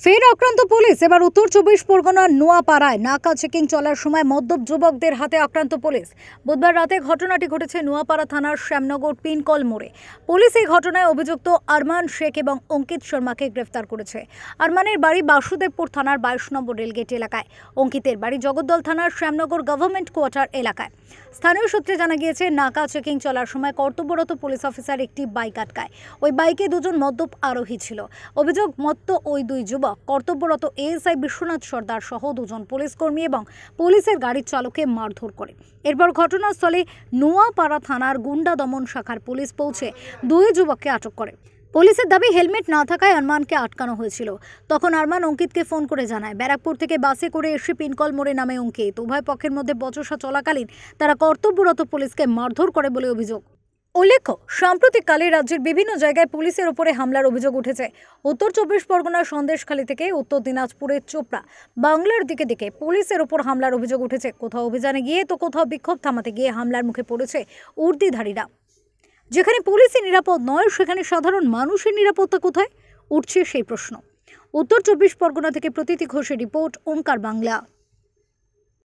ফের আক্রান্ত পুলিশ। এবার উত্তর চব্বিশ পরগনার নোয়াপাড়ায় নাকা চেকিং চলার সময় মদ্যপ যুবকদের হাতে আক্রান্ত পুলিশ। বুধবার রাতে ঘটনাটি ঘটেছে নোয়াপাড়া থানার শ্যামনগর পিনকল মোড়ে। পুলিশ এই ঘটনায় অভিযুক্ত আরমান শেখ এবং অঙ্কিত শর্মাকে গ্রেফতার করেছে। আরমানের বাড়ি বাসুদেবপুর থানার 22 নম্বর রেলগেট এলাকায়, অঙ্কিতের বাড়ি জগদ্দল থানার শ্যামনগর গভর্নমেন্ট কোয়ার্টার এলাকায়। স্থানীয় সূত্রে জানা গিয়েছে, নাকা চেকিং চলার সময় কর্তব্যরত পুলিশ অফিসার একটি বাইক আটকায়। ওই বাইকে দুজন মদ্যপ আরোহী ছিল। অভিযোগ, মত্ত ওই দুই যুবক কর্তব্যরত এএসআই বিশ্বনাথ সর্দার সহ দুজন পুলিশ কর্মী এবং পুলিশের গাড়ির চালককে মারধর করে। এরপর ঘটনাস্থলে নোয়াপাড়া থানার গুন্ডা দমন শাখার পুলিশ পৌঁছে দুই যুবককে আটক করে। পুলিশের দাবি, হেলমেট না থাকায় আরমানকে আটকানো হয়েছিল। তখন আরমান অঙ্কিতকে ফোন করে জানায়, ব্যারাকপুর থেকে বাসে করে এসে পিনকল মোড়ে নামে অঙ্কিত। উভয় পক্ষের মধ্যে বচসা চলাকালীন তারা কর্তব্যরত পুলিশকে মারধর করে বলে অভিযোগ। উল্লেখ্য, সাম্প্রতিককালে রাজ্যের বিভিন্ন জায়গায় পুলিশের ওপরে হামলার অভিযোগ উঠেছে। উত্তর চব্বিশ পরগনার সন্দেশখালী থেকে উত্তর দিনাজপুরের চোপড়া, বাংলার দিকে দিকে পুলিশের ওপর হামলার অভিযোগ উঠেছে। কোথাও অভিযানে গিয়ে তো কোথাও বিক্ষোভ থামাতে গিয়ে হামলার মুখে পড়েছে উর্দিধারীরা। যেখানে পুলিশই নিরাপদ নয়, সেখানে সাধারণ মানুষের নিরাপত্তা কোথায়? উঠছে সেই প্রশ্ন। উত্তর চব্বিশ পরগনা থেকে প্রতীতি ঘোষের রিপোর্ট, ওঙ্কার বাংলা।